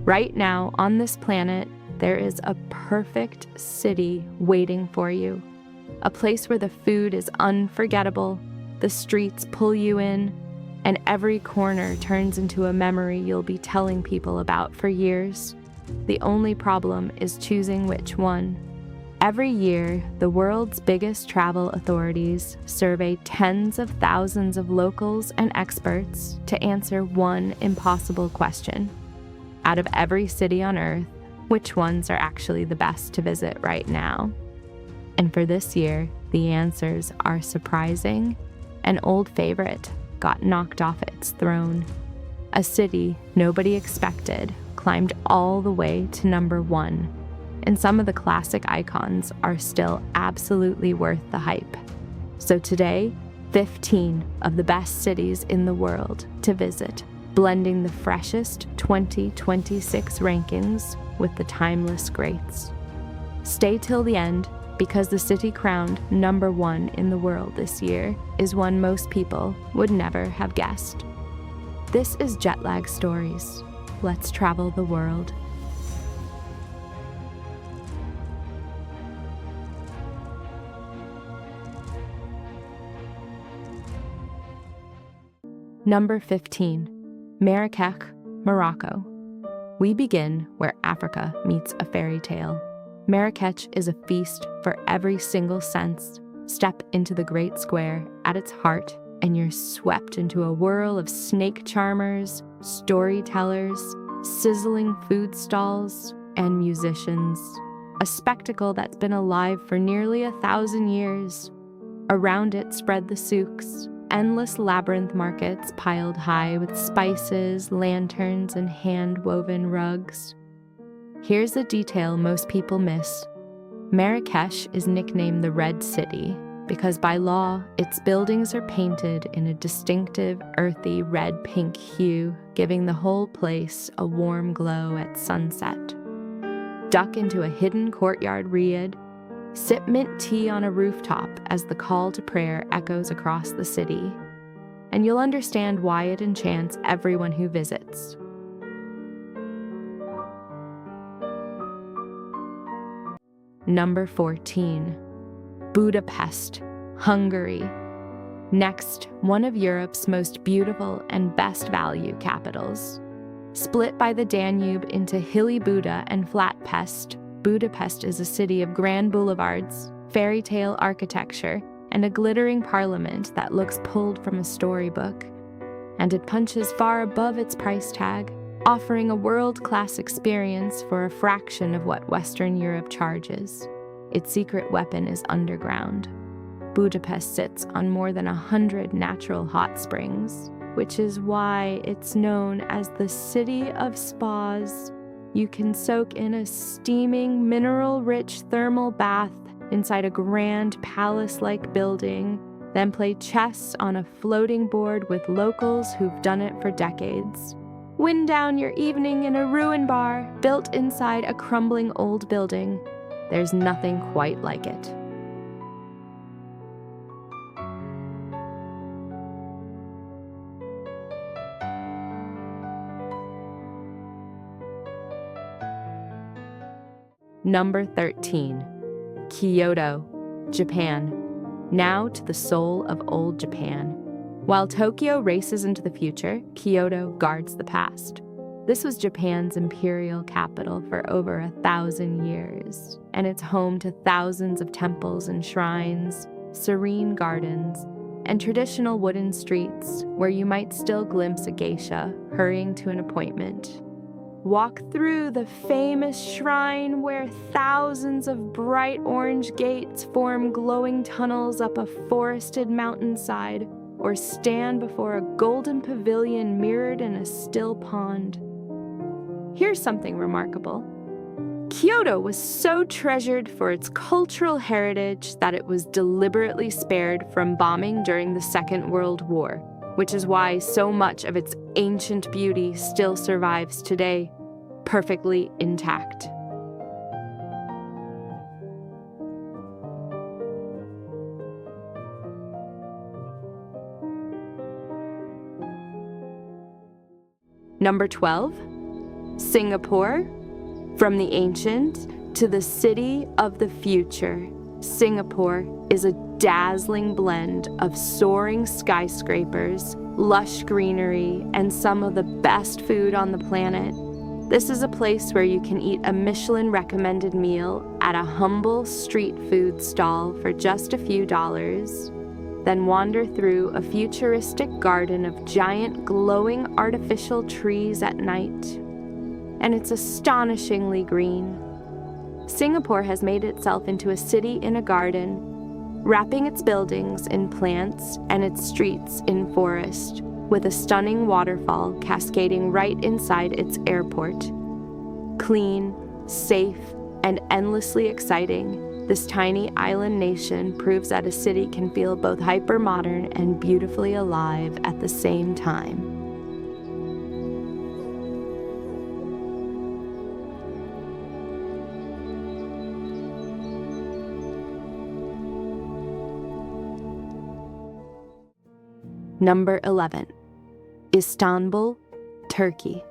Right now, on this planet, there is a perfect city waiting for you. A place where the food is unforgettable, the streets pull you in, and every corner turns into a memory you'll be telling people about for years. The only problem is choosing which one. Every year, the world's biggest travel authorities survey tens of thousands of locals and experts to answer one impossible question. Out of every city on Earth, which ones are actually the best to visit right now? And for this year, the answers are surprising. An old favorite got knocked off its throne. A city nobody expected climbed all the way to number 1. And some of the classic icons are still absolutely worth the hype. So today, 15 of the best cities in the world to visit, blending the freshest 2026 rankings with the timeless greats. Stay till the end, because the city crowned number 1 in the world this year is one most people would never have guessed. This is Jetlag Stories. Let's travel the world. Number 15, Marrakech, Morocco. We begin where Africa meets a fairy tale. Marrakech is a feast for every single sense. Step into the great square at its heart, and you're swept into a whirl of snake charmers, storytellers, sizzling food stalls, and musicians. A spectacle that's been alive for nearly 1,000 years. Around it spread the souks, endless labyrinth markets piled high with spices, lanterns, and hand-woven rugs. Here's a detail most people miss. Marrakech is nicknamed the Red City because by law, its buildings are painted in a distinctive, earthy red-pink hue, giving the whole place a warm glow at sunset. Duck into a hidden courtyard riad, sip mint tea on a rooftop as the call to prayer echoes across the city, and you'll understand why it enchants everyone who visits. Number 14, Budapest, Hungary. Next, one of Europe's most beautiful and best value capitals. Split by the Danube into hilly Buda and flat Pest, Budapest is a city of grand boulevards, fairy tale architecture, and a glittering parliament that looks pulled from a storybook. And it punches far above its price tag, offering a world-class experience for a fraction of what Western Europe charges. Its secret weapon is underground. Budapest sits on more than 100 natural hot springs, which is why it's known as the City of Spas. You can soak in a steaming, mineral-rich thermal bath inside a grand palace-like building, then play chess on a floating board with locals who've done it for decades. Wind down your evening in a ruin bar built inside a crumbling old building. There's nothing quite like it. Number 13, Kyoto, Japan. Now to the soul of old Japan. While Tokyo races into the future, Kyoto guards the past. This was Japan's imperial capital for over 1,000 years, and it's home to thousands of temples and shrines, serene gardens, and traditional wooden streets where you might still glimpse a geisha hurrying to an appointment. Walk through the famous shrine where thousands of bright orange gates form glowing tunnels up a forested mountainside, or stand before a golden pavilion mirrored in a still pond. Here's something remarkable. Kyoto was so treasured for its cultural heritage that it was deliberately spared from bombing during the Second World War, which is why so much of its ancient beauty still survives today, perfectly intact. Number 12, Singapore, from the ancient to the city of the future, Singapore is a dazzling blend of soaring skyscrapers, lush greenery, and some of the best food on the planet. This is a place where you can eat a Michelin-recommended meal at a humble street food stall for just a few dollars, then wander through a futuristic garden of giant glowing artificial trees at night. And it's astonishingly green. Singapore has made itself into a city in a garden, wrapping its buildings in plants and its streets in forest, with a stunning waterfall cascading right inside its airport. Clean, safe, and endlessly exciting, this tiny island nation proves that a city can feel both hyper-modern and beautifully alive at the same time. Number 11. Istanbul, Turkey.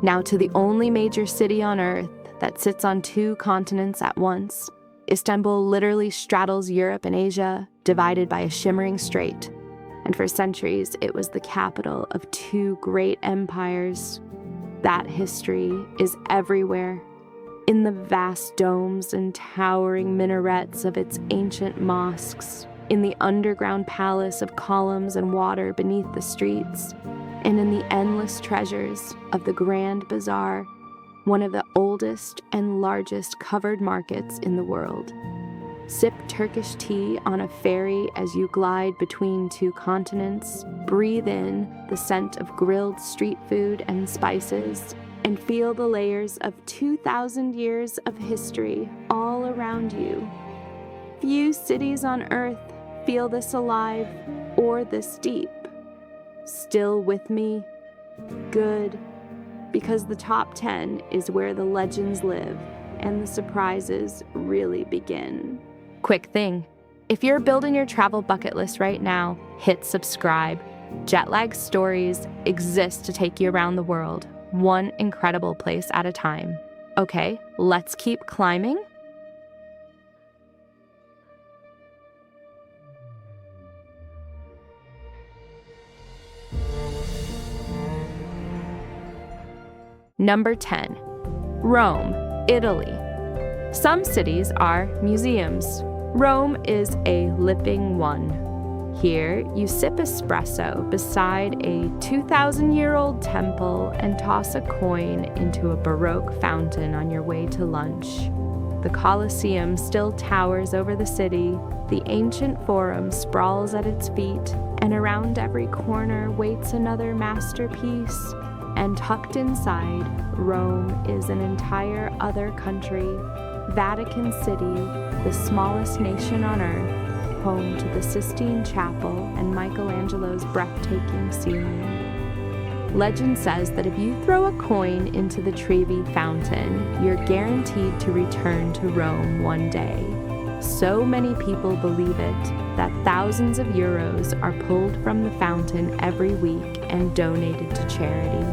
Now to the only major city on Earth that sits on 2 continents at once, Istanbul literally straddles Europe and Asia, divided by a shimmering strait. And for centuries, it was the capital of 2 great empires. That history is everywhere, in the vast domes and towering minarets of its ancient mosques, in the underground palace of columns and water beneath the streets, and in the endless treasures of the Grand Bazaar, one of the oldest and largest covered markets in the world. Sip Turkish tea on a ferry as you glide between 2 continents, breathe in the scent of grilled street food and spices, and feel the layers of 2,000 years of history all around you. Few cities on Earth feel this alive or this deep. Still with me? Good, because the top 10 is where the legends live and the surprises really begin. Quick thing, if you're building your travel bucket list right now, hit subscribe. Jetlag stories exist to take you around the world, one incredible place at a time. Okay, let's keep climbing. Number 10. Rome, Italy. Some cities are museums. Rome is a living one. Here, you sip espresso beside a 2,000-year-old temple and toss a coin into a Baroque fountain on your way to lunch. The Colosseum still towers over the city, the ancient Forum sprawls at its feet, and around every corner waits another masterpiece. And tucked inside, Rome is an entire other country, Vatican City, the smallest nation on Earth, home to the Sistine Chapel and Michelangelo's breathtaking ceiling. Legend says that if you throw a coin into the Trevi fountain, you're guaranteed to return to Rome one day. So many people believe it that thousands of euros are pulled from the fountain every week and donated to charity.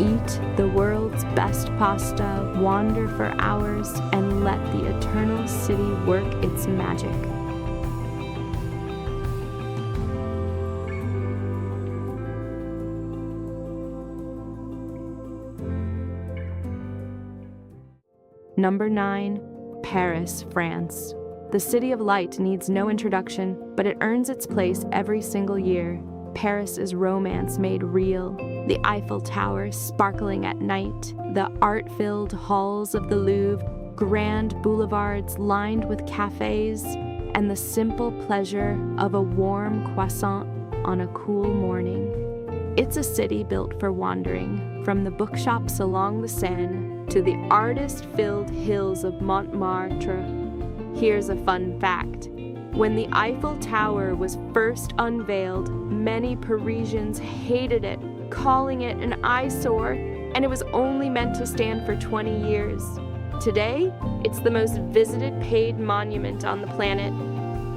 Eat the world's best pasta, wander for hours, and let the eternal city work its magic. Number 9. Paris, France. The City of Light needs no introduction, but it earns its place every single year. Paris is romance made real. The Eiffel Tower sparkling at night, the art-filled halls of the Louvre, grand boulevards lined with cafes, and the simple pleasure of a warm croissant on a cool morning. It's a city built for wandering, from the bookshops along the Seine to the artist-filled hills of Montmartre. Here's a fun fact. When the Eiffel Tower was first unveiled, many Parisians hated it, calling it an eyesore, and it was only meant to stand for 20 years. Today, it's the most visited paid monument on the planet.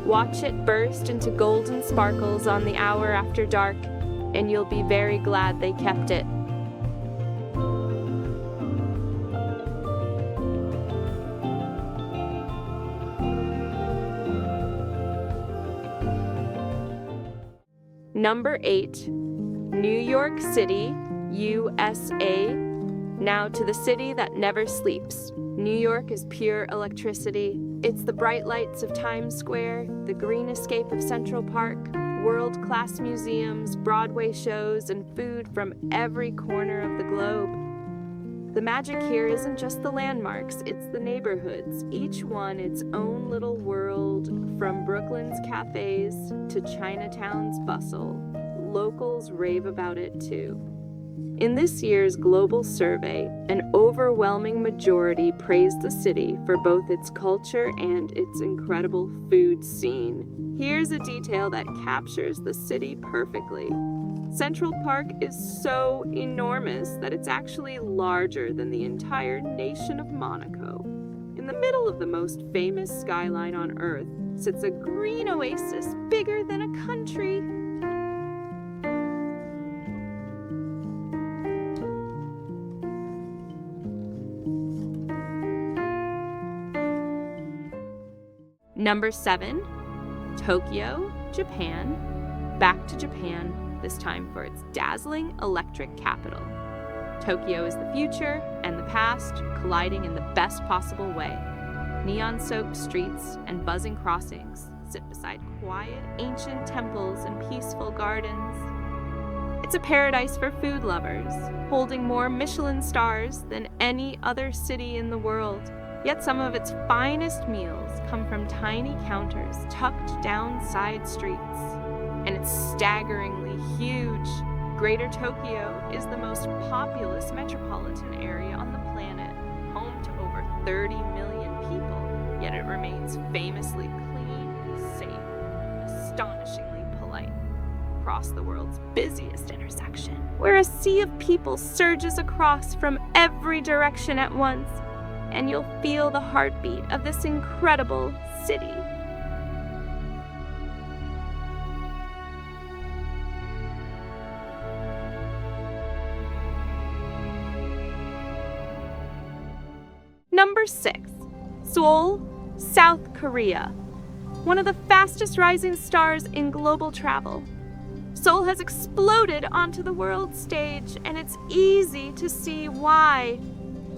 Watch it burst into golden sparkles on the hour after dark, and you'll be very glad they kept it. Number 8, New York City, USA. Now to the city that never sleeps. New York is pure electricity. It's the bright lights of Times Square, the green escape of Central Park, world-class museums, Broadway shows, and food from every corner of the globe. The magic here isn't just the landmarks, it's the neighborhoods, each one its own little world, from Brooklyn's cafes to Chinatown's bustle. Locals rave about it too. In this year's global survey, an overwhelming majority praised the city for both its culture and its incredible food scene. Here's a detail that captures the city perfectly. Central Park is so enormous that it's actually larger than the entire nation of Monaco. In the middle of the most famous skyline on Earth sits a green oasis bigger than a country. Number 7, Tokyo, Japan. Back to Japan, this time for its dazzling electric capital. Tokyo is the future and the past colliding in the best possible way. Neon-soaked streets and buzzing crossings sit beside quiet, ancient temples and peaceful gardens. It's a paradise for food lovers, holding more Michelin stars than any other city in the world. Yet some of its finest meals come from tiny counters tucked down side streets. And it's staggeringly huge. Greater Tokyo is the most populous metropolitan area on the planet, home to over 30 million people, yet it remains famously clean, safe, and astonishingly polite. Across the world's busiest intersection, where a sea of people surges across from every direction at once, and you'll feel the heartbeat of this incredible city. Number 6, Seoul, South Korea. One of the fastest rising stars in global travel. Seoul has exploded onto the world stage, and it's easy to see why.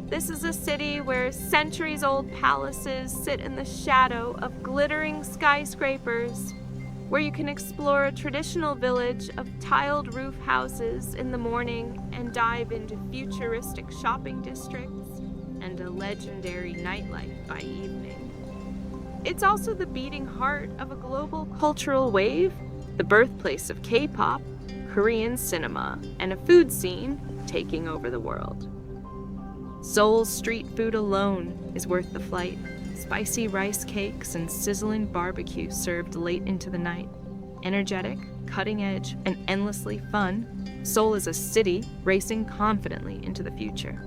This is a city where centuries-old palaces sit in the shadow of glittering skyscrapers, where you can explore a traditional village of tiled roof houses in the morning and dive into futuristic shopping districts and a legendary nightlife by evening. It's also the beating heart of a global cultural wave, the birthplace of K-pop, Korean cinema, and a food scene taking over the world. Seoul's street food alone is worth the flight. Spicy rice cakes and sizzling barbecue served late into the night. Energetic, cutting edge, and endlessly fun, Seoul is a city racing confidently into the future.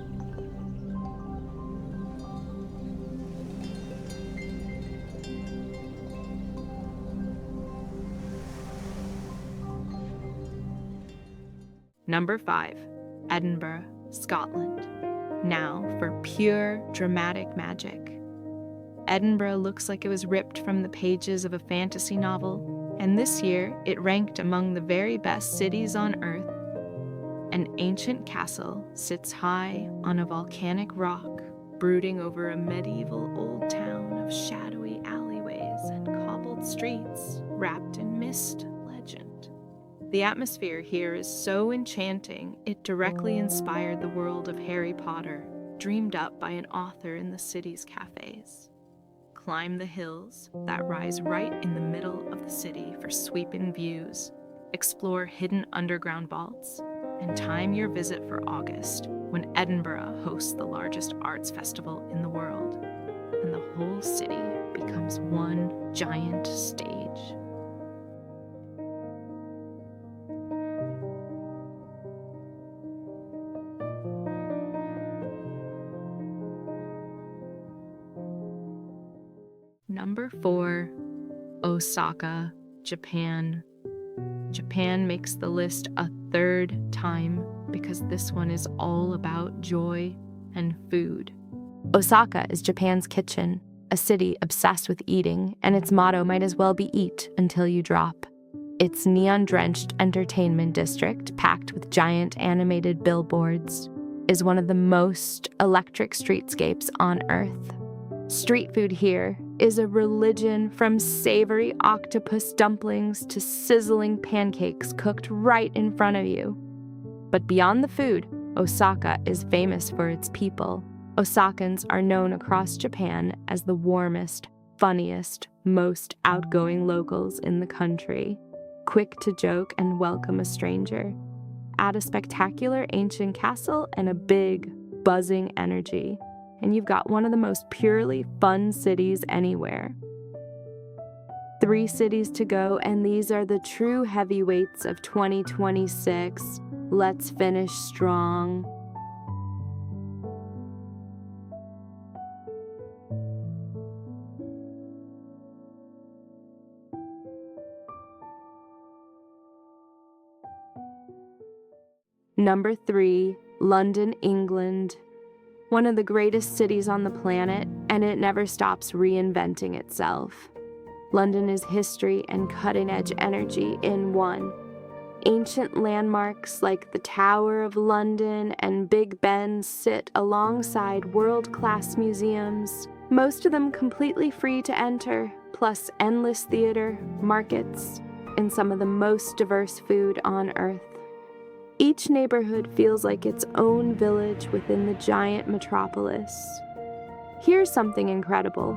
Number 5, Edinburgh, Scotland. Now for pure dramatic magic. Edinburgh looks like it was ripped from the pages of a fantasy novel, and this year it ranked among the very best cities on Earth. An ancient castle sits high on a volcanic rock, brooding over a medieval old town of shadowy alleyways and cobbled streets wrapped in mist legend. The atmosphere here is so enchanting, it directly inspired the world of Harry Potter, dreamed up by an author in the city's cafes. Climb the hills that rise right in the middle of the city for sweeping views, explore hidden underground vaults, and time your visit for August, when Edinburgh hosts the largest arts festival in the world, and the whole city becomes one giant stage. Number 4, Osaka, Japan. Japan makes the list a third time because this one is all about joy and food. Osaka is Japan's kitchen, a city obsessed with eating, and its motto might as well be eat until you drop. Its neon-drenched entertainment district, packed with giant animated billboards, is one of the most electric streetscapes on Earth. Street food here is a religion, from savory octopus dumplings to sizzling pancakes cooked right in front of you. But beyond the food, Osaka is famous for its people. Osakans are known across Japan as the warmest, funniest, most outgoing locals in the country, quick to joke and welcome a stranger, add a spectacular ancient castle and a big, buzzing energy, and you've got one of the most purely fun cities anywhere. 3 cities to go, and these are the true heavyweights of 2026. Let's finish strong. Number 3, London, England. One of the greatest cities on the planet, and it never stops reinventing itself. London is history and cutting-edge energy in one. Ancient landmarks like the Tower of London and Big Ben sit alongside world-class museums, most of them completely free to enter, plus endless theater, markets, and some of the most diverse food on Earth. Each neighborhood feels like its own village within the giant metropolis. Here's something incredible.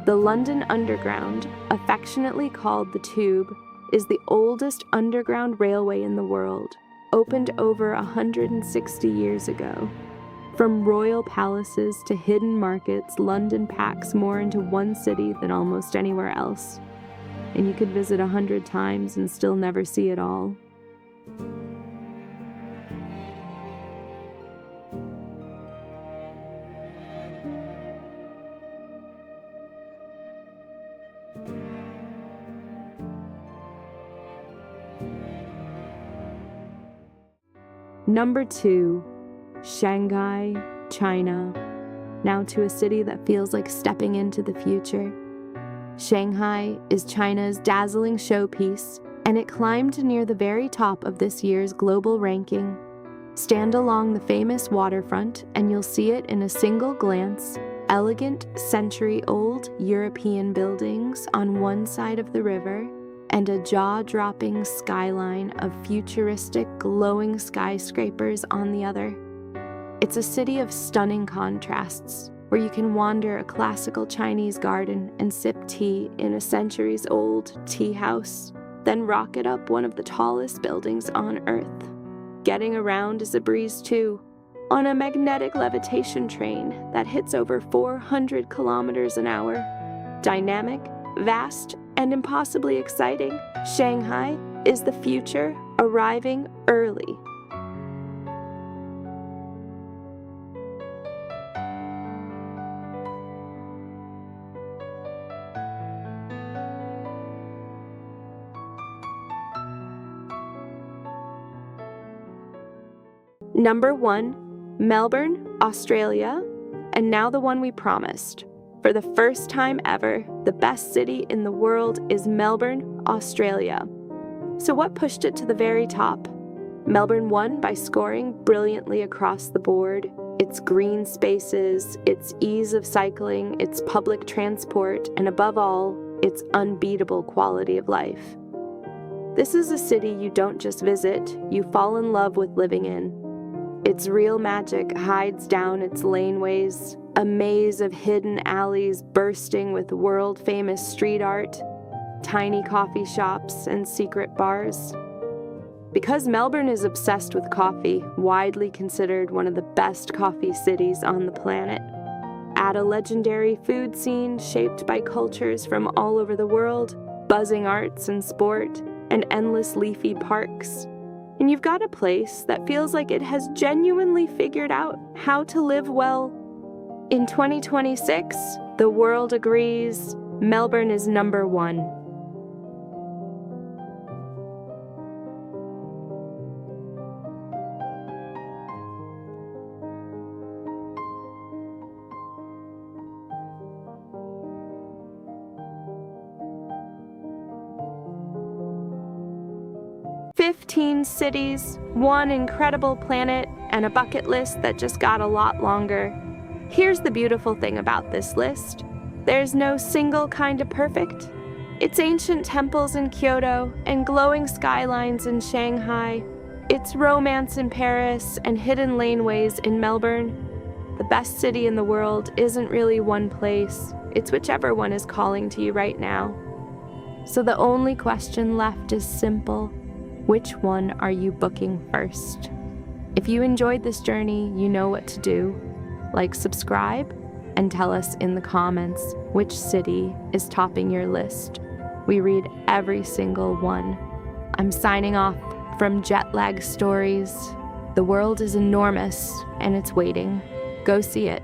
The London Underground, affectionately called the Tube, is the oldest underground railway in the world, opened over 160 years ago. From royal palaces to hidden markets, London packs more into one city than almost anywhere else. And you could visit 100 times and still never see it all. Number 2, Shanghai, China. Now to a city that feels like stepping into the future. Shanghai is China's dazzling showpiece, and it climbed near the very top of this year's global ranking. Stand along the famous waterfront, and you'll see it in a single glance. Elegant, century-old European buildings on one side of the river, and a jaw-dropping skyline of futuristic, glowing skyscrapers on the other. It's a city of stunning contrasts, where you can wander a classical Chinese garden and sip tea in a centuries-old tea house, then rocket up one of the tallest buildings on Earth. Getting around is a breeze too, on a magnetic levitation train that hits over 400 kilometers an hour. Dynamic, vast, and impossibly exciting, Shanghai is the future arriving early. Number 1, Melbourne, Australia, and now the one we promised. For the first time ever, the best city in the world is Melbourne, Australia. So what pushed it to the very top? Melbourne won by scoring brilliantly across the board. Its green spaces, its ease of cycling, its public transport, and above all, its unbeatable quality of life. This is a city you don't just visit, you fall in love with living in. Its real magic hides down its laneways, a maze of hidden alleys bursting with world-famous street art, tiny coffee shops, and secret bars. Because Melbourne is obsessed with coffee, widely considered one of the best coffee cities on the planet. Add a legendary food scene shaped by cultures from all over the world, buzzing arts and sport, and endless leafy parks, and you've got a place that feels like it has genuinely figured out how to live well. In 2026, the world agrees Melbourne is number 1. 15 cities, one incredible planet, and a bucket list that just got a lot longer. Here's the beautiful thing about this list. There's no single kind of perfect. It's ancient temples in Kyoto and glowing skylines in Shanghai. It's romance in Paris and hidden laneways in Melbourne. The best city in the world isn't really one place. It's whichever one is calling to you right now. So the only question left is simple. Which one are you booking first? If you enjoyed this journey, you know what to do. Like, subscribe, and tell us in the comments which city is topping your list. We read every single one. I'm signing off from Jetlag Stories. The world is enormous, and it's waiting. Go see it.